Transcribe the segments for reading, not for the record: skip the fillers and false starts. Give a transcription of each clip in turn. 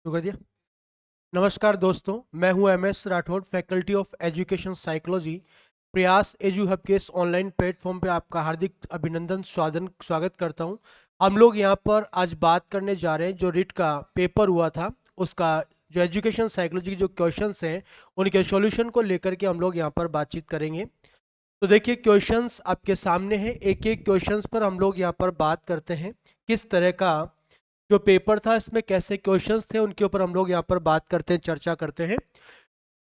शुरू कर दिया। नमस्कार दोस्तों, मैं हूं MS Rathore, faculty of education psychology. प्रयास एजू हब के इस ऑनलाइन प्लेटफॉर्म पे आपका हार्दिक अभिनंदन स्वागत करता हूं। हम लोग यहां पर आज बात करने जा रहे हैं जो रिट का पेपर हुआ था उसका, जो एजुकेशन साइकोलॉजी के जो क्वेश्चंस हैं उनके सॉल्यूशन को लेकर के हम लोग यहां पर बातचीत करेंगे। तो देखिए, क्वेश्चंस आपके सामने हैं, एक एक क्वेश्चंस पर हम लोग यहाँ पर बात करते हैं। किस तरह का जो पेपर था इसमें कैसे क्वेश्चंस थे उनके ऊपर हम लोग यहाँ पर बात करते हैं, चर्चा करते हैं।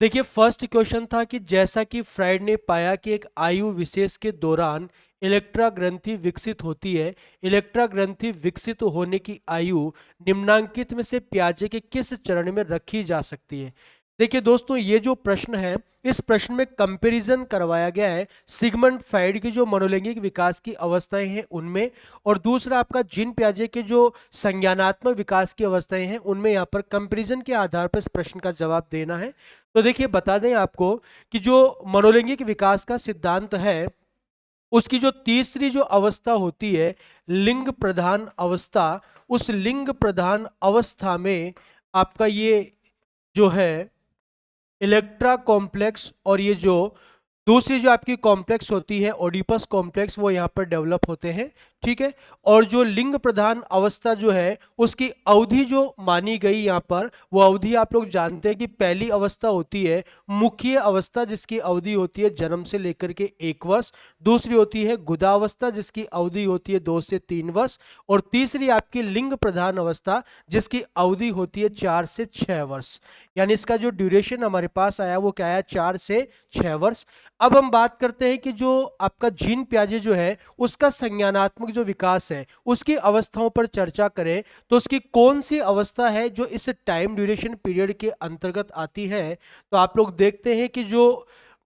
देखिए, फर्स्ट क्वेश्चन था कि जैसा कि फ्राइड ने पाया कि एक आयु विशेष के दौरान इलेक्ट्रा ग्रंथि विकसित होती है, इलेक्ट्रा ग्रंथि विकसित होने की आयु निम्नांकित में से पियाजे के किस चरण में रखी जा सकती है। देखिए दोस्तों, ये जो प्रश्न है इस प्रश्न में कंपैरिजन करवाया गया है सिगमंड फ्राइड की जो मनोलैंगिक विकास की अवस्थाएं हैं उनमें, और दूसरा आपका जीन पियाजे के जो संज्ञानात्मक विकास की अवस्थाएं हैं उनमें। यहाँ पर कंपैरिजन के आधार पर इस प्रश्न का जवाब देना है। तो देखिए, बता दें आपको कि जो मनोलैंगिक विकास का सिद्धांत है उसकी जो तीसरी जो अवस्था होती है लिंग प्रधान अवस्था, उस लिंग प्रधान अवस्था में आपका ये जो है इलेक्ट्रा कॉम्प्लेक्स और ये जो दूसरी जो आपकी कॉम्प्लेक्स होती है ओडिपस कॉम्प्लेक्स, वो यहाँ पर डेवलप होते हैं। ठीक है, और जो लिंग प्रधान अवस्था जो है उसकी अवधि जो मानी गई यहाँ पर, वो अवधि आप लोग जानते हैं कि पहली अवस्था होती है मुख्य अवस्था जिसकी अवधि होती है जन्म से लेकर के 1 वर्ष, दूसरी होती है गुदावस्था जिसकी अवधि होती है 2 से 3 वर्ष, और तीसरी आपकी लिंग प्रधान अवस्था जिसकी अवधि होती है 4 से 6 वर्ष। यानी इसका जो ड्यूरेशन हमारे पास आया वो क्या आया, 4 से 6 वर्ष। अब हम बात करते हैं कि जो आपका जीन पियाजे जो है उसका संज्ञानात्मक जो विकास है उसकी अवस्थाओं पर चर्चा करें तो उसकी कौन सी अवस्था है जो इस टाइम ड्यूरेशन पीरियड के अंतर्गत आती है। तो आप लोग देखते हैं कि जो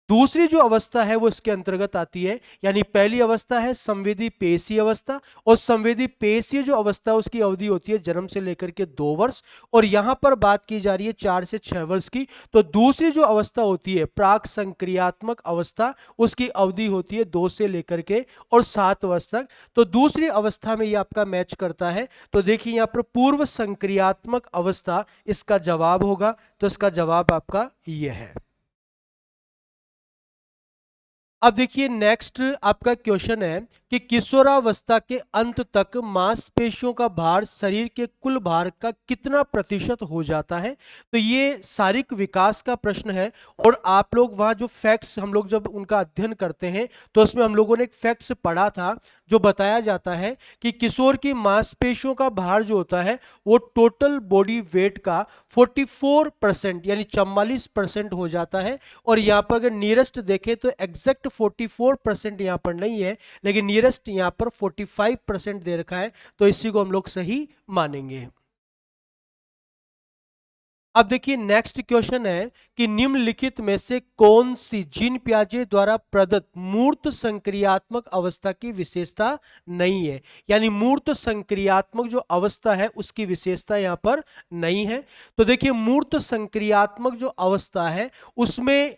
दूसरी जो अवस्था है वो इसके अंतर्गत आती है। यानी पहली अवस्था है संवेदी पेशीय अवस्था, और संवेदी पेशीय जो अवस्था है उसकी अवधि होती है जन्म से लेकर के 2 वर्ष, और यहां पर बात की जा रही है 4 से 6 वर्ष की। तो दूसरी जो अवस्था होती है प्राक संक्रियात्मक अवस्था, उसकी अवधि होती है 2 से लेकर के और 7 वर्ष तक। तो दूसरी अवस्था में ये आपका मैच करता है। तो देखिए यहाँ पर पूर्व संक्रियात्मक अवस्था इसका जवाब होगा, तो इसका जवाब आपका ये है। अब देखिए, नेक्स्ट आपका क्वेश्चन है कि किशोरावस्था के अंत तक मांसपेशियों का भार शरीर के कुल भार का कितना प्रतिशत हो जाता है। तो ये शारीरिक विकास का प्रश्न है, और आप लोग वहाँ जो फैक्ट्स हम लोग जब उनका अध्ययन करते हैं तो उसमें हम लोगों ने एक फैक्ट्स पढ़ा था जो बताया जाता है कि किशोर की मांसपेशियों का भार जो होता है वो टोटल बॉडी वेट का 44% यानी 44% हो जाता है। और यहाँ पर अगर नियरेस्ट देखें तो एग्जैक्ट 44% यहाँ पर नहीं है, लेकिन नियरेस्ट यहाँ पर 45% दे रखा है, तो इसी को हम लोग सही मानेंगे। अब देखिए, नेक्स्ट क्वेश्चन है कि निम्नलिखित में से कौन सी जीन पियाजे द्वारा प्रदत्त मूर्त संक्रियात्मक अवस्था की विशेषता नहीं है। यानी मूर्त संक्रियात्मक जो अवस्था है उसकी विशेषता यहाँ पर नहीं है। तो देखिए, मूर्त संक्रियात्मक जो अवस्था है उसमें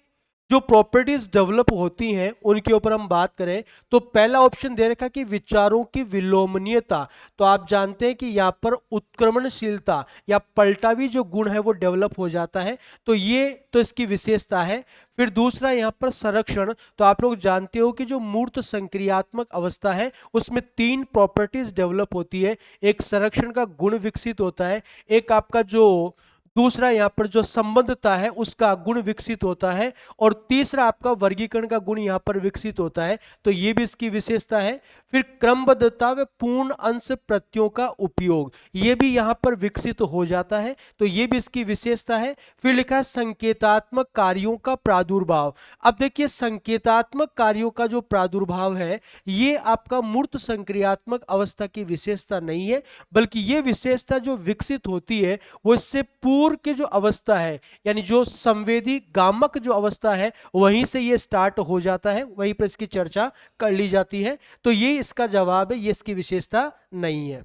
जो प्रॉपर्टीज डेवलप होती हैं उनके ऊपर हम बात करें तो पहला ऑप्शन दे रखा कि विचारों की विलोमनीयता। तो आप जानते हैं कि यहाँ पर उत्क्रमणशीलता या पलटावी जो गुण है वो डेवलप हो जाता है, तो ये तो इसकी विशेषता है। फिर दूसरा यहाँ पर संरक्षण। तो आप लोग जानते हो कि जो मूर्त संक्रियात्मक अवस्था है उसमें 3 प्रॉपर्टीज डेवलप होती है। एक संरक्षण का गुण विकसित होता है, एक आपका जो दूसरा यहाँ पर जो संबंधता है उसका गुण विकसित होता है, और तीसरा आपका वर्गीकरण का गुण यहाँ पर विकसित होता है। तो ये भी इसकी विशेषता है। फिर क्रमबद्धता व पूर्ण अंश प्रत्ययों का उपयोग, ये भी यहाँ पर विकसित हो जाता है, तो ये भी इसकी विशेषता है। फिर लिखा है संकेतात्मक कार्यों का प्रादुर्भाव। अब देखिए, संकेतात्मक कार्यों का जो प्रादुर्भाव है ये आपका मूर्त संक्रियात्मक अवस्था की विशेषता नहीं है, बल्कि ये विशेषता जो विकसित होती है वो इससे पूर्व की जो अवस्था है, यानी जो संवेदी गामक जो अवस्था है वहीं से ये स्टार्ट हो जाता है, वहीं पर इसकी चर्चा कर ली जाती है। तो ये इसका जवाब है, ये इसकी विशेषता नहीं है।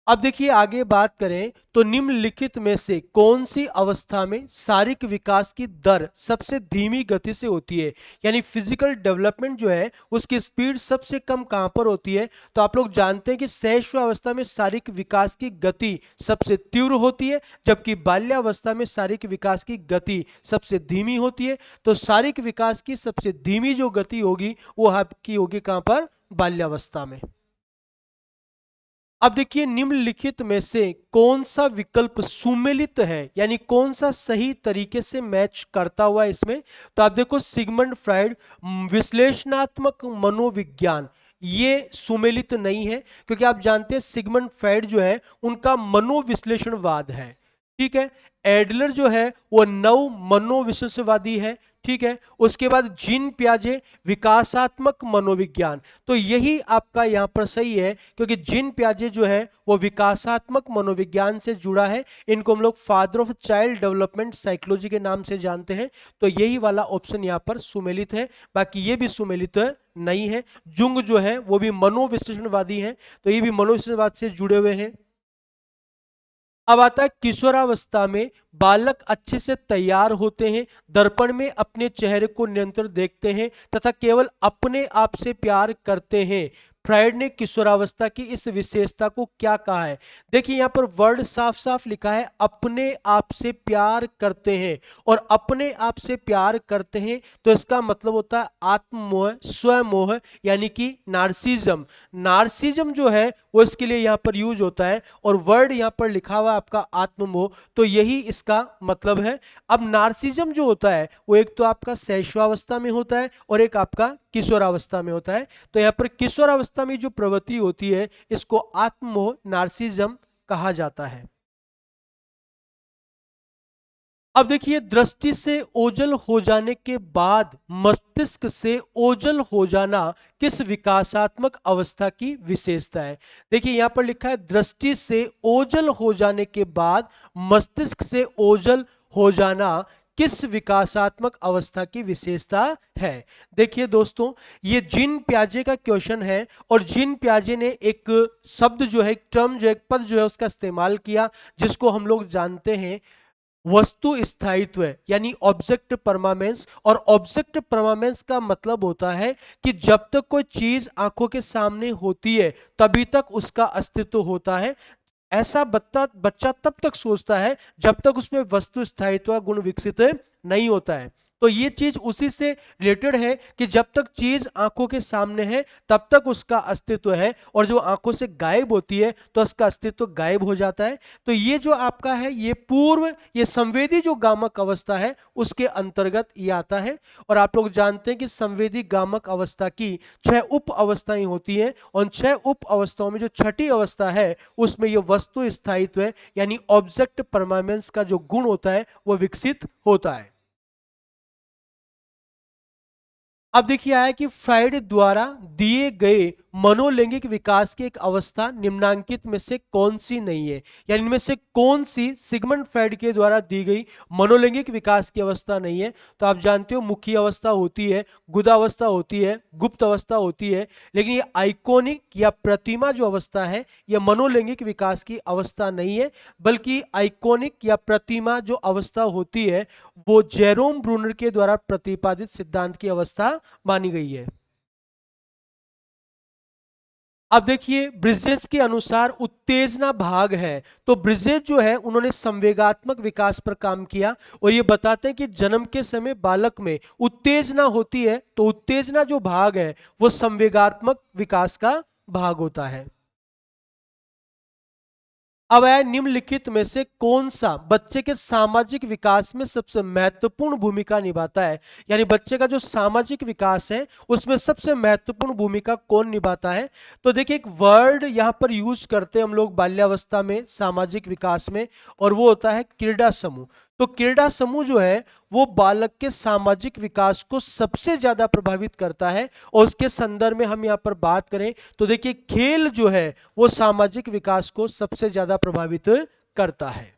अब देखिए आगे बात करें तो निम्नलिखित में से कौन सी अवस्था में शारीरिक विकास की दर सबसे धीमी गति से होती है, यानी फिजिकल डेवलपमेंट जो है उसकी स्पीड सबसे कम कहां पर होती है। तो आप लोग जानते हैं कि शैशवावस्था में शारीरिक विकास की गति सबसे तीव्र होती है, जबकि बाल्यावस्था में शारीरिक विकास की गति सबसे धीमी होती है। तो शारीरिक विकास की सबसे धीमी जो गति होगी वो आपकी होगी कहां पर, बाल्यावस्था में। अब देखिए निम्नलिखित में से कौन सा विकल्प सुमेलित है, यानी कौन सा सही तरीके से मैच करता हुआ है इसमें। तो आप देखो सिगमंड फ्राइड विश्लेषणात्मक मनोविज्ञान, ये सुमेलित नहीं है, क्योंकि आप जानते हैं सिगमंड फ्राइड जो है उनका मनोविश्लेषणवाद है, ठीक है। एडलर जो है वो नव मनोविश्लेषणवादी है, ठीक है। उसके बाद जीन पियाजे विकासात्मक मनोविज्ञान, तो यही आपका यहां पर सही है, क्योंकि जीन पियाजे जो है वो विकासात्मक मनोविज्ञान से जुड़ा है। इनको हम लोग father of child development psychology के नाम से जानते हैं। तो यही वाला ऑप्शन यहां पर सुमेलित है, बाकी ये भी सुमेलित नहीं है। जुंग जो है वो भी मनोविश्लेषणवादी है, तो ये भी मनोविश्लेषणवाद से जुड़े हुए हैं। अब आता है किशोरावस्था में बालक अच्छे से तैयार होते हैं, दर्पण में अपने चेहरे को निरंतर देखते हैं तथा केवल अपने आप से प्यार करते हैं। फ्राइड ने किशोरावस्था की इस विशेषता को क्या कहा है। देखिए यहां पर वर्ड साफ साफ लिखा है, अपने आप से प्यार करते हैं, और अपने आप से प्यार करते हैं तो इसका मतलब होता है आत्ममोह, स्वमोह, यानी कि नार्सिज्म। नार्सिज्म जो है वो इसके लिए यहां पर यूज होता है, और वर्ड यहां पर लिखा हुआ आपका आत्ममोह, तो यही इसका मतलब है। अब नार्सिज्म जो होता है वो एक तो आपका शैशवावस्था में होता है और एक आपका किशोरावस्था में होता है। तो यहां पर किशोरावस्था में जो प्रवृत्ति होती है इसको आत्ममोह, नार्सिज्म कहा जाता है। अब देखिए दृष्टि से ओझल हो जाने के बाद मस्तिष्क से ओझल हो जाना किस विकासात्मक अवस्था की विशेषता है। देखिए यहां पर लिखा है दृष्टि से ओझल हो जाने के बाद मस्तिष्क से ओझल हो जाना किस विकासात्मक अवस्था की विशेषता है। देखिए दोस्तों ये जीन पियाजे का क्वेश्चन है, और जीन पियाजे ने एक शब्द जो है, एक टर्म जो है, एक पद जो है उसका इस्तेमाल किया, जिसको हम लोग जानते हैं वस्तु स्थायित्व, यानी ऑब्जेक्ट परमानेंस। और ऑब्जेक्ट परमानेंस का मतलब होता है कि जब तक कोई चीज आंखों के सामने होती है तभी तक उसका अस्तित्व होता है। ऐसा बच्चा बच्चा तब तक सोचता है जब तक उसमें वस्तु स्थायित्व गुण विकसित नहीं होता है। तो ये चीज उसी से रिलेटेड है कि जब तक चीज आंखों के सामने है तब तक उसका अस्तित्व है, और जो आंखों से गायब होती है तो उसका अस्तित्व गायब हो जाता है। तो ये जो आपका है ये पूर्व, ये संवेदी जो गामक अवस्था है उसके अंतर्गत ये आता है। और आप लोग जानते हैं कि संवेदी गामक अवस्था की 6 उप अवस्थाएं होती हैं, और 6 उप अवस्थाओं में जो छठी अवस्था है उसमें ये वस्तु स्थायित्व है, यानी ऑब्जेक्ट परमानेंस का जो गुण होता है वो विकसित होता है। अब देखिए आया कि फ्राइड द्वारा दिए गए मनोलैंगिक विकास की एक अवस्था निम्नांकित में से कौन सी नहीं है, यानी इनमें से कौन सी सिगमंड फ्राइड के द्वारा दी गई मनोलैंगिक विकास की अवस्था नहीं है। तो आप जानते हो मुख्य अवस्था होती है, गुदावस्था होती है, गुप्त अवस्था होती है, लेकिन ये आइकॉनिक या प्रतिमा जो अवस्था है यह मनोलैंगिक विकास की अवस्था नहीं है, बल्कि आइकॉनिक या प्रतिमा जो अवस्था होती है वो जेरोम ब्रूनर के द्वारा प्रतिपादित सिद्धांत की अवस्था मानी गई है। अब देखिए ब्रिजेस के अनुसार उत्तेजना भाग है, तो ब्रिजेस जो है उन्होंने संवेगात्मक विकास पर काम किया, और ये बताते हैं कि जन्म के समय बालक में उत्तेजना होती है, तो उत्तेजना जो भाग है वो संवेगात्मक विकास का भाग होता है। अब है निम्नलिखित में से कौन सा बच्चे के सामाजिक विकास में सबसे महत्वपूर्ण भूमिका निभाता है, यानी बच्चे का जो सामाजिक विकास है उसमें सबसे महत्वपूर्ण भूमिका कौन निभाता है। तो देखिए एक वर्ड यहां पर यूज करते हैं हम लोग बाल्यावस्था में सामाजिक विकास में, और वो होता है क्रीड़ा समूह। तो क्रीड़ा समूह जो है वो बालक के सामाजिक विकास को सबसे ज्यादा प्रभावित करता है, और उसके संदर्भ में हम यहाँ पर बात करें तो देखिए खेल जो है वो सामाजिक विकास को सबसे ज्यादा प्रभावित करता है।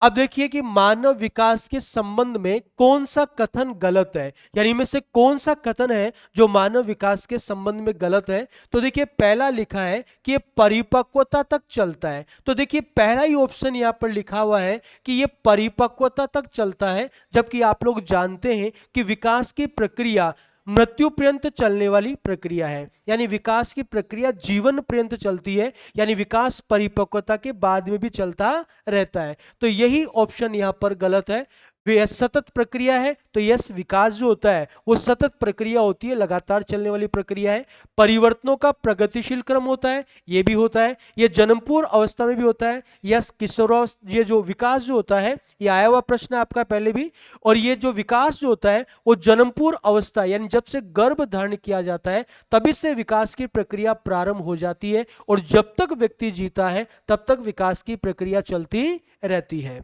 अब देखिए कि मानव विकास के संबंध में कौन सा कथन गलत है, यानी इनमें से कौन सा कथन है जो मानव विकास के संबंध में गलत है। तो देखिए पहला लिखा है कि ये परिपक्वता तक चलता है। तो देखिए पहला ही ऑप्शन यहाँ पर लिखा हुआ है कि ये परिपक्वता तक चलता है, जबकि आप लोग जानते हैं कि विकास की प्रक्रिया मृत्यु पर्यंत चलने वाली प्रक्रिया है, यानी विकास की प्रक्रिया जीवन पर्यंत चलती है, यानी विकास परिपक्वता के बाद में भी चलता रहता है। तो यही ऑप्शन यहाँ पर गलत है। वे सतत प्रक्रिया है, तो यस, विकास जो होता है वो सतत प्रक्रिया होती है, लगातार चलने वाली प्रक्रिया है। परिवर्तनों का प्रगतिशील क्रम होता है, ये भी होता है। ये जन्मपूर्व अवस्था में भी होता है, यस। किशोरावस्था, ये जो विकास जो होता है, ये आया हुआ प्रश्न है आपका पहले भी। और ये जो विकास जो होता है वो जन्मपूर्व अवस्था, यानी जब से गर्भ धारण किया जाता है तभी से विकास की प्रक्रिया प्रारंभ हो जाती है, और जब तक व्यक्ति जीता है तब तक विकास की प्रक्रिया चलती रहती है।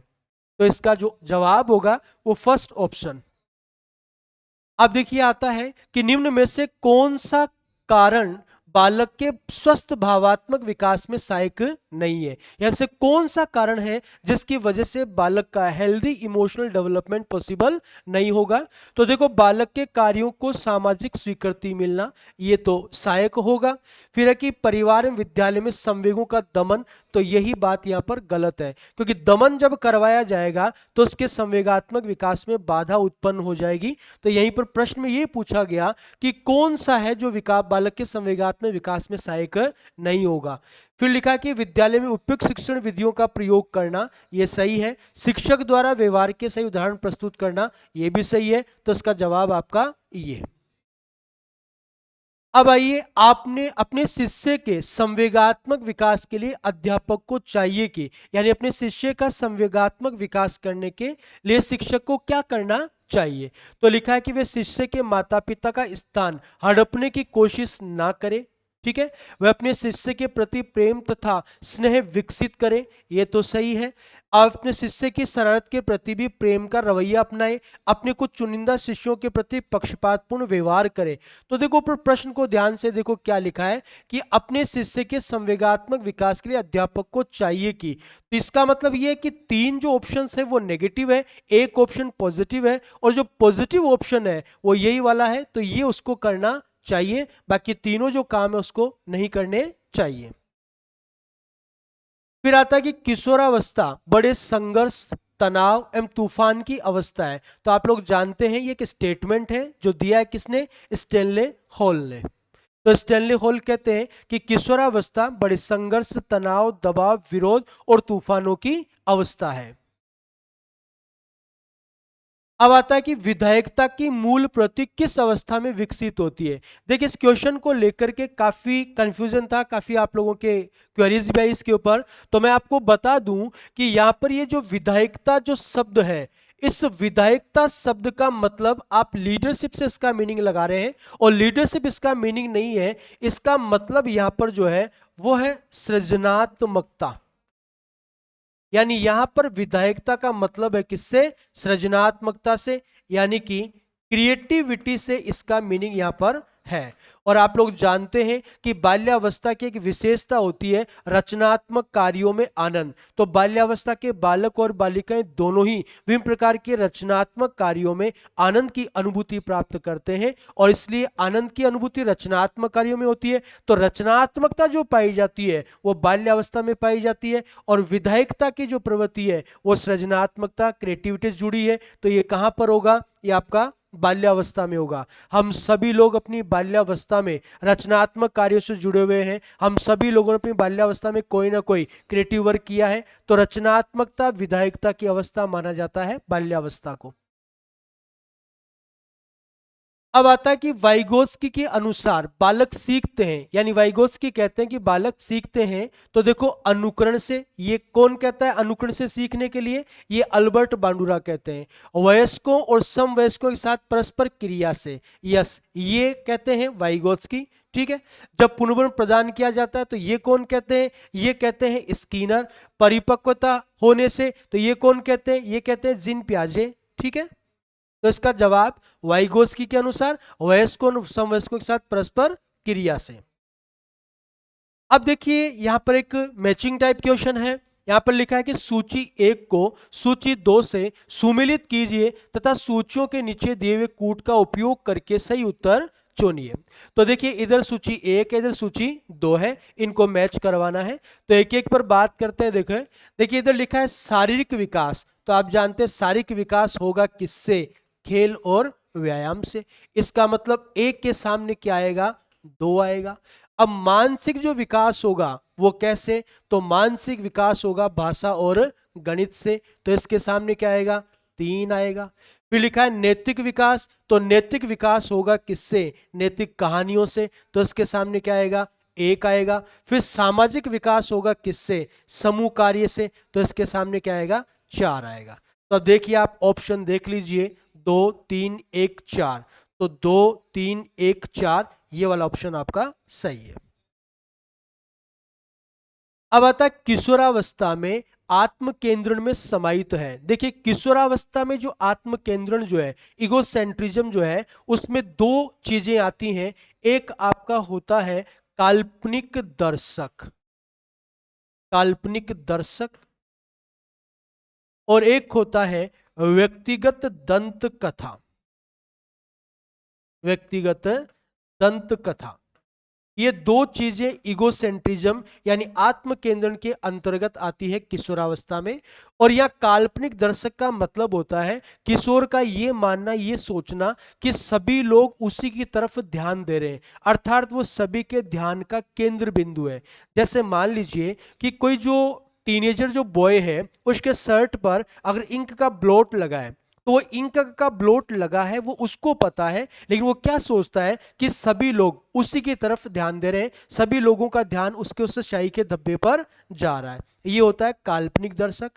तो इसका जो जवाब होगा वो फर्स्ट ऑप्शन। अब देखिए आता है कि निम्न में से कौन सा कारण बालक के स्वस्थ भावात्मक विकास में सहायक नहीं है, या से कौन सा कारण है जिसकी वजह से बालक का हेल्दी इमोशनल डेवलपमेंट पॉसिबल नहीं होगा। तो देखो, बालक के कार्यों को सामाजिक स्वीकृति मिलना, ये तो सहायक होगा। फिर है कि परिवार एवं विद्यालय में संवेगों का दमन, तो यही बात यहाँ पर गलत है, क्योंकि दमन जब करवाया जाएगा तो उसके संवेगात्मक विकास में बाधा उत्पन्न हो जाएगी। तो यहीं पर प्रश्न में ये पूछा गया कि कौन सा है जो विकास बालक के संवेगात्मक विकास में सहायक नहीं होगा। फिर लिखा कि विद्यालय में उपयुक्त शिक्षण विधियों का प्रयोग करना, यह सही है। शिक्षक द्वारा व्यवहार के सही उदाहरण प्रस्तुत करना, यह भी सही है। तो इसका जवाब आपका ये। अब आइए, आपने अपने शिष्य के संवेगात्मक विकास के लिए अध्यापक को चाहिए कि, यानी अपने शिष्य का संवेगात्मक विकास करने के लिए शिक्षक को क्या करना चाहिए। तो लिखा है कि वे शिष्य के माता पिता का स्थान हड़पने की कोशिश ना करें, ठीक है। वह अपने शिष्य के प्रति प्रेम तथा स्नेह विकसित करें, यह तो सही है। आप अपने शिष्य की शरारत के प्रति भी प्रेम का रवैया अपनाएं। अपने कुछ चुनिंदा शिष्यों के प्रति पक्षपातपूर्ण व्यवहार करें। तो देखो, ऊपर प्रश्न को ध्यान से देखो, क्या लिखा है कि अपने शिष्य के संवेगात्मक विकास के लिए अध्यापक को चाहिए कि, तो इसका मतलब यह है कि तीन जो ऑप्शन है वो नेगेटिव है, एक ऑप्शन पॉजिटिव है, और जो पॉजिटिव ऑप्शन है वो यही वाला है, तो ये उसको करना चाहिए। बाकी तीनों जो काम है उसको नहीं करने चाहिए। फिर आता है कि किशोरावस्था बड़े संघर्ष, तनाव एवं तूफान की अवस्था है। तो आप लोग जानते हैं ये एक स्टेटमेंट है जो दिया है किसने, स्टैनले हॉल ने। तो स्टैनले हॉल कहते हैं कि किशोरावस्था बड़े संघर्ष, तनाव, दबाव, विरोध और तूफानों की अवस्था है। अब आता है कि विधायकता की मूल प्रवृत्ति किस अवस्था में विकसित होती है। देखिए, इस क्वेश्चन को लेकर के काफी कंफ्यूजन था, काफी आप लोगों के क्वेरीज भी आई इसके ऊपर। तो मैं आपको बता दूं कि यहाँ पर ये जो विधायकता जो शब्द है, इस विधायकता शब्द का मतलब आप लीडरशिप से इसका मीनिंग लगा रहे हैं, और लीडरशिप इसका मीनिंग नहीं है। इसका मतलब यहाँ पर जो है वो है सृजनात्मकता, यानी यहां पर विधायकता का मतलब है किससे, सृजनात्मकता से, यानी कि क्रिएटिविटी से इसका मीनिंग यहां पर है। और आप लोग जानते हैं कि बाल्यावस्था की एक विशेषता होती है रचनात्मक कार्यों में आनंद। तो बाल्यावस्था के बालक और बालिकाएं दोनों ही विभिन्न प्रकार के रचनात्मक कार्यों में आनंद की अनुभूति प्राप्त करते हैं, और इसलिए आनंद की अनुभूति रचनात्मक कार्यों में होती है। तो रचनात्मकता जो पाई जाती है वो बाल्यावस्था में पाई जाती है, और विधायकता की जो प्रवृत्ति है वो सृजनात्मकता, क्रिएटिविटी से जुड़ी है। तो ये कहां पर होगा, ये आपका बाल्यावस्था में होगा। हम सभी लोग अपनी बाल्यावस्था में रचनात्मक कार्यों से जुड़े हुए हैं। हम सभी लोगों ने अपनी बाल्यावस्था में कोई ना कोई क्रिएटिव वर्क किया है। तो रचनात्मकता विधायकता की अवस्था माना जाता है बाल्यावस्था को। अब आता है कि वाइगोत्स्की के अनुसार बालक सीखते हैं, यानी वाइगोत्स्की कहते हैं कि बालक सीखते हैं। तो देखो, अनुकरण से, ये कौन कहता है अनुकरण से सीखने के लिए, ये अल्बर्ट बांडुरा कहते हैं। वयस्कों और समवयस्कों के साथ परस्पर क्रिया से, यस, ये कहते हैं वाइगोत्स्की, ठीक है। जब पुनर्जन्म प्रदान किया जाता है तो ये कौन कहते हैं, ये कहते हैं स्किनर। परिपक्वता होने से, तो ये कौन कहते हैं, ये कहते हैं जीन पियाजे, ठीक है। तो इसका जवाब वाइगोत्स्की के अनुसार वयस्कों और समवयस्कों के साथ परस्पर क्रिया से। अब देखिए, यहां पर एक मैचिंग टाइप क्वेश्चन है। यहाँ पर लिखा है कि सूची 1 को सूची 2 से सुमेलित कीजिए तथा सूचियों के नीचे दिए हुए कूट का उपयोग करके सही उत्तर चुनिए। तो देखिए इधर सूची 1 है, इधर सूची 2 है, इनको मैच करवाना है। तो एक एक पर बात करते हैं। देखिए इधर लिखा है शारीरिक विकास, तो आप जानते हैं शारीरिक विकास होगा किससे? खेल और व्यायाम से। इसका मतलब 1 के सामने क्या आएगा? 2 आएगा। अब मानसिक जो विकास होगा वो कैसे? तो मानसिक विकास होगा भाषा और गणित से, तो इसके सामने क्या आएगा? 3 आएगा। फिर लिखा है नैतिक विकास, तो नैतिक विकास होगा किससे? नैतिक कहानियों से, तो इसके सामने क्या आएगा? 1 आएगा। फिर सामाजिक विकास होगा किससे? समूह कार्य से, तो इसके सामने क्या आएगा? 4 आएगा। तो अब देखिए आप ऑप्शन देख लीजिए, 2 3 1 4, तो 2 3 1 4 ये वाला ऑप्शन आपका सही है। अब आता है किशोरावस्था में आत्म केंद्रण में समाहित है। देखिए किशोरावस्था में जो आत्म केंद्रण जो है, इगोसेंट्रिज्म जो है, उसमें 2 चीजें आती हैं। एक आपका होता है काल्पनिक दर्शक, काल्पनिक दर्शक, और एक होता है व्यक्तिगत दंत कथा, व्यक्तिगत दंत कथा। ये 2 चीजें इगोसेंट्रिज्म यानी आत्म केंद्रण के अंतर्गत आती है किशोरावस्था में। और यह काल्पनिक दर्शक का मतलब होता है किशोर का ये मानना, ये सोचना कि सभी लोग उसी की तरफ ध्यान दे रहे हैं, अर्थात वो सभी के ध्यान का केंद्र बिंदु है। जैसे मान लीजिए कि कोई जो टीनेजर जो बॉय है, उसके शर्ट पर अगर इंक का ब्लॉट लगा है, तो वो इंक का ब्लॉट लगा है वो उसको पता है, लेकिन वो क्या सोचता है कि सभी लोग उसी की तरफ ध्यान दे रहे हैं, सभी लोगों का ध्यान उसके उस शाही के धब्बे पर जा रहा है। ये होता है काल्पनिक दर्शक।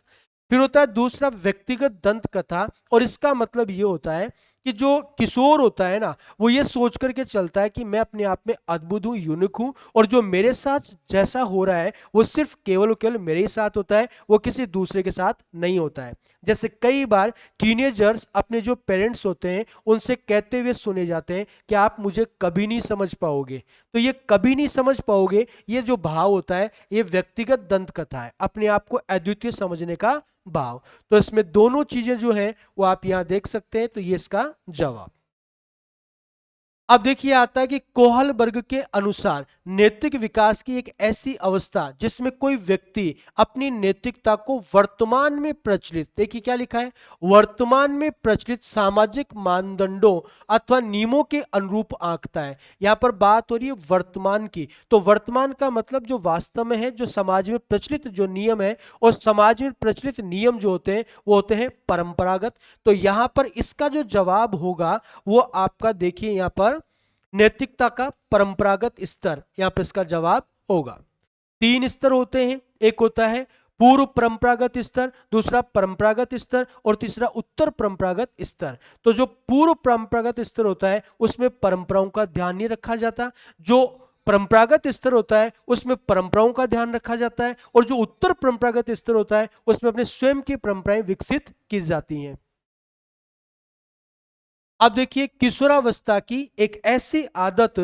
फिर होता है दूसरा व्यक्तिगत दंत कथा, और इसका मतलब ये होता है कि जो किशोर होता है ना, वो ये सोच करके चलता है कि मैं अपने आप में अद्भुत हूं, यूनिक हूं, और जो मेरे साथ जैसा हो रहा है वो सिर्फ केवल और केवल मेरे ही साथ होता है, वो किसी दूसरे के साथ नहीं होता है। जैसे कई बार टीनेजर्स अपने जो पेरेंट्स होते हैं उनसे कहते हुए सुने जाते हैं कि आप मुझे कभी नहीं समझ पाओगे। तो ये कभी नहीं समझ पाओगे, ये जो भाव होता है, ये व्यक्तिगत दंत कथा है, अपने आप को अद्वितीय समझने का भाव। तो इसमें दोनों चीजें जो है वो आप यहां देख सकते हैं, तो ये इसका जवाब। अब देखिए आता है कि कोहलबर्ग के अनुसार नैतिक विकास की एक ऐसी अवस्था जिसमें कोई व्यक्ति अपनी नैतिकता को वर्तमान में प्रचलित, देखिए क्या लिखा है, वर्तमान में प्रचलित सामाजिक मानदंडों अथवा नियमों के अनुरूप आंकता है। यहां पर बात हो रही है वर्तमान की, तो वर्तमान का मतलब जो वास्तव में है, जो समाज में प्रचलित जो नियम है, और समाज में प्रचलित नियम जो होते हैं वो होते हैं परंपरागत। तो यहां पर इसका जो जवाब होगा वो आपका देखिए यहां पर नैतिकता का परंपरागत स्तर, यहां पर इसका जवाब होगा। 3 स्तर होते हैं, एक होता है पूर्व परंपरागत स्तर, दूसरा परंपरागत स्तर, और तीसरा उत्तर परंपरागत स्तर। तो जो पूर्व परंपरागत स्तर होता है उसमें परंपराओं का ध्यान नहीं रखा जाता, जो परंपरागत स्तर होता है उसमें परंपराओं का ध्यान रखा जाता है, और जो उत्तर परंपरागत स्तर होता है उसमें अपने स्वयं की परंपराएं विकसित की जाती हैं। अब देखिए किशोरावस्था की एक ऐसी आदत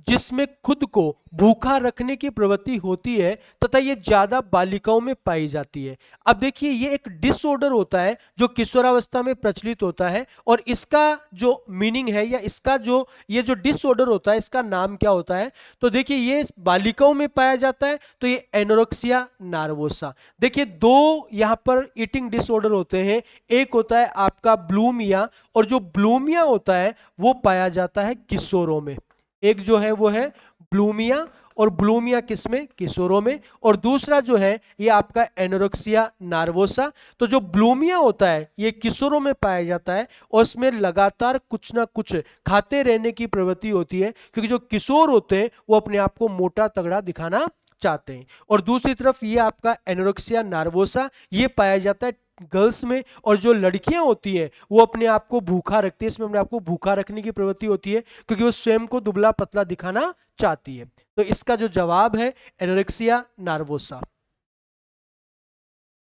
जिसमें खुद को भूखा रखने की प्रवृत्ति होती है तथा ये ज्यादा बालिकाओं में पाई जाती है। अब देखिए ये एक डिसऑर्डर होता है जो किशोरावस्था में प्रचलित होता है, और इसका जो मीनिंग है या इसका जो ये जो डिसऑर्डर होता है इसका नाम क्या होता है? तो देखिए ये बालिकाओं में पाया जाता है, तो ये एनोरेक्सिया नार्वोसा। देखिए 2 यहाँ पर ईटिंग डिसऑर्डर होते हैं, एक होता है आपका ब्लूमिया, और जो ब्लूमिया होता है वो पाया जाता है किशोरों में। एक जो है वो है ब्लूमिया, और ब्लूमिया किसमें? किशोरों में। और दूसरा जो है ये आपका एनोरेक्सिया नार्वोसा। तो जो ब्लूमिया होता है ये किशोरों में पाया जाता है, और उसमें लगातार कुछ ना कुछ खाते रहने की प्रवृत्ति होती है, क्योंकि जो किशोर होते हैं वो अपने आप को मोटा तगड़ा दिखाना चाहते हैं। और दूसरी तरफ ये आपका एनोरेक्सिया नार्वोसा ये पाया जाता है गर्ल्स में, और जो लड़कियां होती हैं वो अपने आप को भूखा रखती है, इसमें अपने आप को भूखा रखने की प्रवृत्ति होती है, क्योंकि वो स्वयं को दुबला पतला दिखाना चाहती है। तो इसका जो जवाब है एनोरेक्सिया नार्वोसा।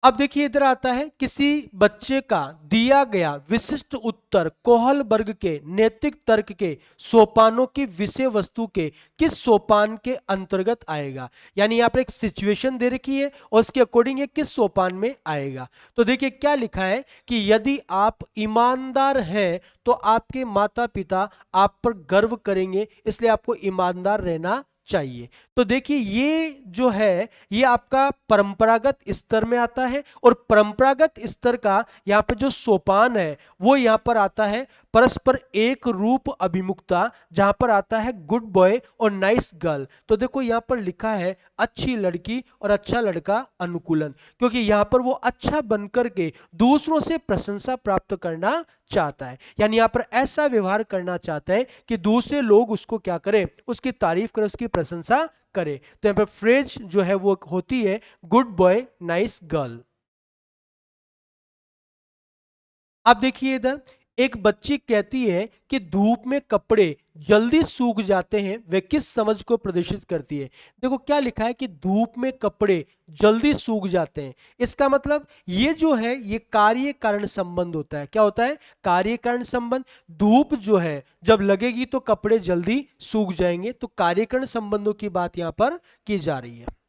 अब देखिए इधर आता है, किसी बच्चे का दिया गया विशिष्ट उत्तर कोहलबर्ग के नैतिक तर्क के सोपानों की विषय वस्तु के किस सोपान के अंतर्गत आएगा। यानी यहाँ पर एक सिचुएशन दे रखी है और उसके अकॉर्डिंग ये किस सोपान में आएगा। तो देखिए क्या लिखा है कि यदि आप ईमानदार हैं तो आपके माता पिता आप पर गर्व करेंगे, इसलिए आपको ईमानदार रहना चाहिए। तो देखिए ये जो है ये आपका परंपरागत स्तर में आता है, और परंपरागत स्तर का यहाँ पे जो सोपान है वो यहाँ पर आता है परस्पर एक रूप अभिमुखता, जहां पर आता है गुड बॉय और नाइस गर्ल। तो देखो यहाँ पर लिखा है अच्छी लड़की और अच्छा लड़का अनुकूलन, क्योंकि यहाँ पर वो अच्छा बनकर के दूसरों से प्रशंसा प्राप्त करना चाहता है। यानी यहाँ पर ऐसा व्यवहार करना चाहता है कि दूसरे लोग उसको क्या करें, उसकी तारीफ करें, उसकी प्रशंसा करें। तो यहाँ पर फ्रेज जो है वो होती है गुड बॉय नाइस गर्ल। अब देखिए इधर एक बच्ची कहती है कि धूप में कपड़े जल्दी सूख जाते हैं, वे किस समझ को प्रदर्शित करती है। देखो क्या लिखा है कि धूप में कपड़े जल्दी सूख जाते हैं, इसका मतलब ये जो है ये कार्य कारण संबंध होता है। क्या होता है? कार्य कारण संबंध। धूप जो है जब लगेगी तो कपड़े जल्दी सूख जाएंगे, तो कार्य कारण संबंधों की बात यहां पर की जा रही है।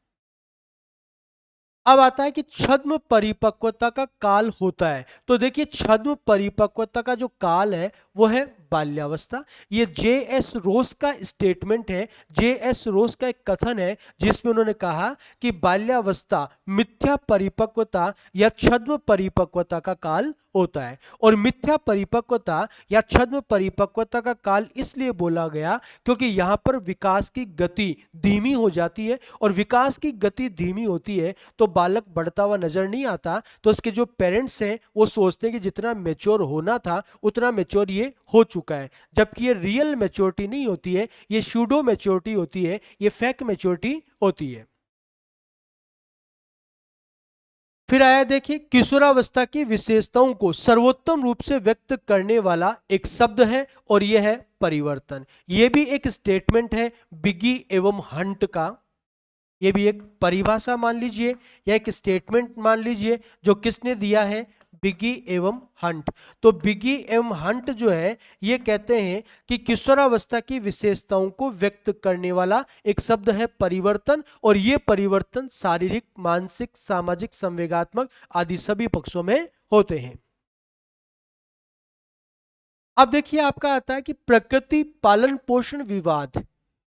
अब आता है कि छद्म परिपक्वता का काल होता है। तो देखिए छद्म परिपक्वता का जो काल है वो है बाल्यावस्था। ये जे.एस. रोस का स्टेटमेंट है, जे.एस. रोस का एक कथन है जिसमें उन्होंने कहा कि बाल्यावस्था मिथ्या परिपक्वता या छद्म परिपक्वता का काल होता है। और मिथ्या परिपक्वता या छद्म परिपक्वता का काल इसलिए बोला गया क्योंकि यहां पर विकास की गति धीमी हो जाती है, और विकास की गति धीमी होती है तो बालक बढ़ता हुआ नजर नहीं आता। तो उसके जो पेरेंट्स हैं वो सोचते हैं कि जितना मेच्योर होना था उतना मेच्योर ये हो चुका है, जबकि ये रियल मेच्योरिटी नहीं होती है, ये शूडो मेच्योरिटी होती है, ये फेक मेच्योरिटी होती है। फिर आया देखिए किशोरावस्था की विशेषताओं को सर्वोत्तम रूप से व्यक्त करने वाला एक शब्द है और यह है परिवर्तन। यह भी एक स्टेटमेंट है बिगी एवं हंट का। ये भी एक परिभाषा मान लीजिए या एक स्टेटमेंट मान लीजिए जो किसने दिया है, बिगी एवं हंट। तो बिगी एवं हंट जो है ये कहते हैं कि किशोरावस्था की विशेषताओं को व्यक्त करने वाला एक शब्द है परिवर्तन, और ये परिवर्तन शारीरिक, मानसिक, सामाजिक, संवेगात्मक आदि सभी पक्षों में होते हैं। अब देखिए आपका आता है कि प्रकृति पालन पोषण विवाद,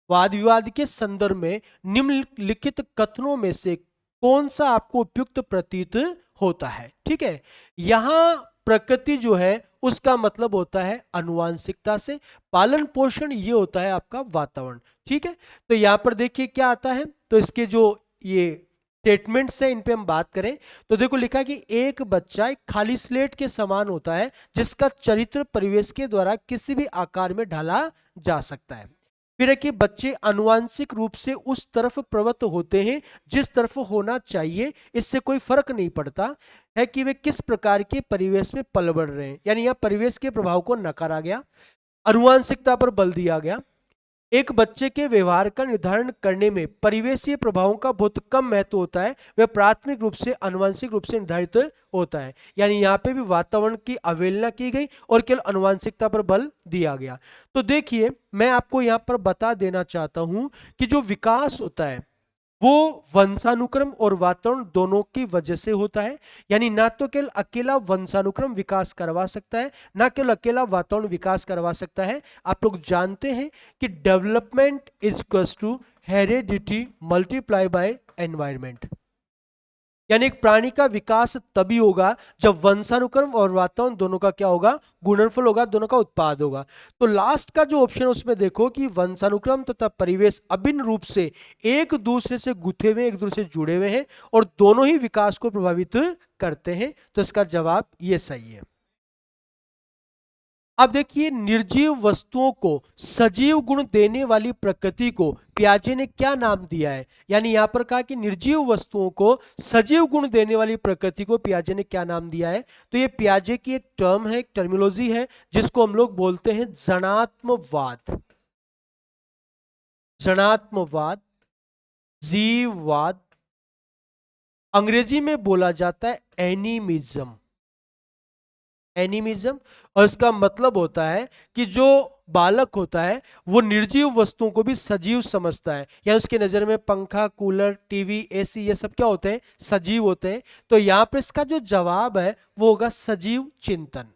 वाद विवाद के संदर्भ में निम्नलिखित कथनों में से कौन सा आपको उपयुक्त प्रतीत होता है। ठीक है, यहां प्रकृति जो है उसका मतलब होता है अनुवांशिकता से, पालन पोषण ये होता है आपका वातावरण। ठीक है, तो यहां पर देखिए क्या आता है, तो इसके जो ये स्टेटमेंट्स है इन पे हम बात करें तो देखो लिखा है कि एक बच्चा एक खाली स्लेट के समान होता है जिसका चरित्र परिवेश के द्वारा किसी भी आकार में ढाला जा सकता है। फिर है कि बच्चे अनुवांशिक रूप से उस तरफ प्रवृत्त होते हैं जिस तरफ होना चाहिए, इससे कोई फर्क नहीं पड़ता है कि वे किस प्रकार के परिवेश में पल बढ़ रहे हैं। यानी यहाँ परिवेश के प्रभाव को नकारा गया, अनुवांशिकता पर बल दिया गया। एक बच्चे के व्यवहार का निर्धारण करने में परिवेशीय प्रभावों का बहुत कम महत्व होता है, वह प्राथमिक रूप से आनुवंशिक रूप से निर्धारित होता है। यानी यहाँ पे भी वातावरण की अवहेलना की गई और केवल आनुवंशिकता पर बल दिया गया। तो देखिए मैं आपको यहाँ पर बता देना चाहता हूँ कि जो विकास होता है वो वंशानुक्रम और वातावरण दोनों की वजह से होता है। यानी ना तो केवल अकेला वंशानुक्रम विकास करवा सकता है, ना केवल अकेला वातावरण विकास करवा सकता है। आप लोग जानते हैं कि development is equals to heredity multiply by environment. यानी एक प्राणी का विकास तभी होगा जब वंशानुक्रम और वातावरण दोनों का क्या होगा, गुणनफल होगा, दोनों का उत्पाद होगा। तो लास्ट का जो ऑप्शन है उसमें देखो कि वंशानुक्रम तथा परिवेश अभिन्न रूप से एक दूसरे से गुथे हुए, एक दूसरे से जुड़े हुए हैं और दोनों ही विकास को प्रभावित करते हैं। तो इसका जवाब ये सही है। अब देखिए निर्जीव वस्तुओं को सजीव गुण देने वाली प्रकृति को पियाजे ने क्या नाम दिया है। यानी यहां पर कहा कि निर्जीव वस्तुओं को सजीव गुण देने वाली प्रकृति को पियाजे ने क्या नाम दिया है। तो ये पियाजे की एक टर्म है, एक टर्मिनोलॉजी है जिसको हम लोग बोलते हैं जनात्मवाद। जनात्मवाद, जीववाद, अंग्रेजी में बोला जाता है एनिमिज्म। एनिमिज्म, और इसका मतलब होता है कि जो बालक होता है वो निर्जीव वस्तुओं को भी सजीव समझता है, या उसके नजर में पंखा, कूलर, टीवी, एसी ये सब क्या होते हैं, सजीव होते हैं। तो यहाँ पे इसका जो जवाब है वो होगा सजीव चिंतन।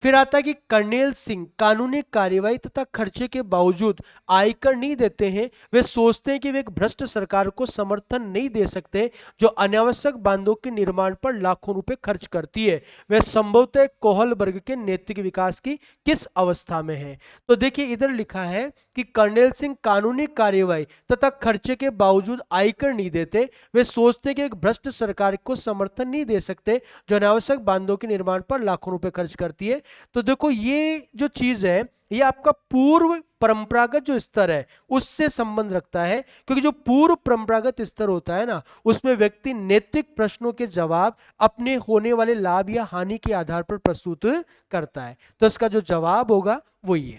फिर आता है कि कर्नेल सिंह कानूनी कार्यवाही तथा खर्चे के बावजूद आयकर नहीं देते हैं। वे सोचते हैं कि वे एक भ्रष्ट सरकार को समर्थन नहीं दे सकते जो अनावश्यक बांधों के निर्माण पर लाखों रुपए खर्च करती है। वे संभवतः कोहल वर्ग के नैतिक विकास की किस अवस्था में है। तो देखिए इधर लिखा है कि कर्नेल सिंह कानूनी कार्यवाही तथा खर्चे के बावजूद आयकर नहीं देते। वे सोचते हैं कि एक भ्रष्ट सरकार को समर्थन नहीं दे सकते जो अनावश्यक बांधों के निर्माण पर लाखों रुपए खर्च करती है। तो देखो ये जो चीज है ये आपका पूर्व परंपरागत जो स्तर है उससे संबंध रखता है, क्योंकि जो पूर्व परंपरागत स्तर होता है ना उसमें व्यक्ति नैतिक प्रश्नों के जवाब अपने होने वाले लाभ या हानि के आधार पर प्रस्तुत करता है। तो इसका जो जवाब होगा वो ये।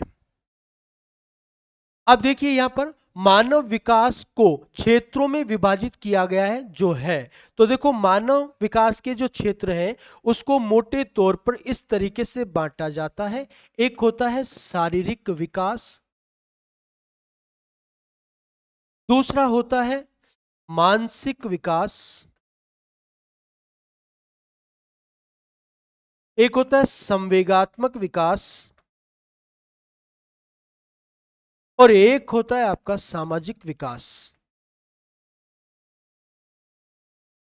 अब देखिए यहां पर मानव विकास को क्षेत्रों में विभाजित किया गया है जो है। तो देखो मानव विकास के जो क्षेत्र हैं उसको मोटे तौर पर इस तरीके से बांटा जाता है। एक होता है शारीरिक विकास, दूसरा होता है मानसिक विकास, एक होता है संवेगात्मक विकास, और एक होता है आपका सामाजिक विकास।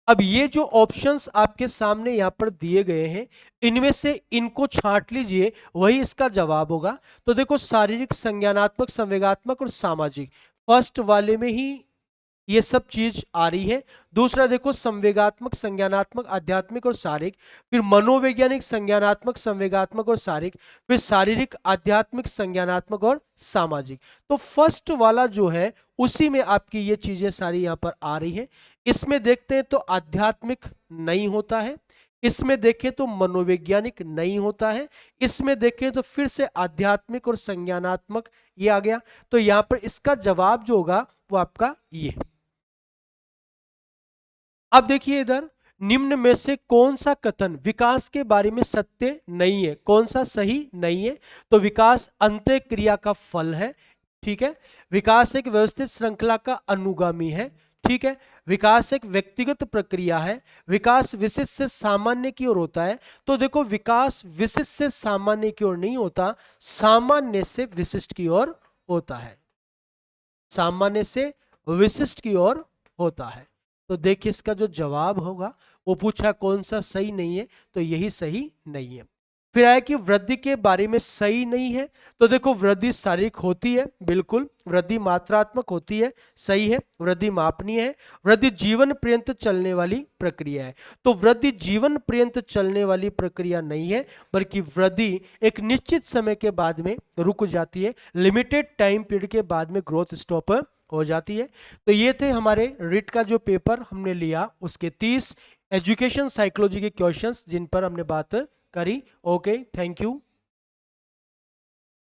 अब ये जो ऑप्शंस आपके सामने यहां पर दिए गए हैं इनमें से इनको छांट लीजिए, वही इसका जवाब होगा। तो देखो शारीरिक, संज्ञानात्मक, संवेगात्मक और सामाजिक, फर्स्ट वाले में ही ये सब चीज आ रही है। दूसरा देखो संवेगात्मक, संज्ञानात्मक, आध्यात्मिक और शारीरिक, फिर मनोवैज्ञानिक, संज्ञानात्मक, संवेगात्मक और शारीरिक, फिर शारीरिक, आध्यात्मिक, संज्ञानात्मक और सामाजिक। तो फर्स्ट वाला जो है उसी में आपकी ये चीजें सारी यहां पर आ रही है। इसमें देखते हैं तो आध्यात्मिक नहीं होता है, इसमें देखें तो मनोवैज्ञानिक नहीं होता है, इसमें देखें तो फिर से आध्यात्मिक और संज्ञानात्मक ये आ गया। तो यहां पर इसका जवाब जो होगा वो आपका ये। अब देखिए इधर निम्न में से कौन सा कथन विकास के बारे में सत्य नहीं है, कौन सा सही नहीं है। तो विकास अंतः क्रिया का फल है, ठीक है। विकास एक व्यवस्थित श्रृंखला का अनुगामी है, ठीक है। विकास एक व्यक्तिगत प्रक्रिया है। विकास विशिष्ट से सामान्य की ओर होता है। तो देखो विकास विशिष्ट से सामान्य की ओर नहीं होता, सामान्य से विशिष्ट की ओर होता है, सामान्य से विशिष्ट की ओर होता है। तो देखिए इसका जो जवाब होगा वो पूछा कौन सा सही नहीं है, तो यही सही नहीं है। फिर आया कि वृद्धि के बारे में सही नहीं है। तो देखो वृद्धि शारीरिक होती है, बिल्कुल। वृद्धि मात्रात्मक होती है, सही है। वृद्धि मापनीय है। वृद्धि जीवन पर्यंत चलने वाली प्रक्रिया है। तो वृद्धि जीवन पर्यंत चलने वाली प्रक्रिया नहीं है, बल्कि वृद्धि एक निश्चित समय के बाद में रुक जाती है, लिमिटेड टाइम पीरियड के बाद में ग्रोथ स्टॉप हो जाती है। तो ये थे हमारे रिट का जो पेपर हमने लिया उसके 30 एजुकेशन साइकोलॉजी के क्वेश्चंस जिन पर हमने बात करी। Okay, thank you.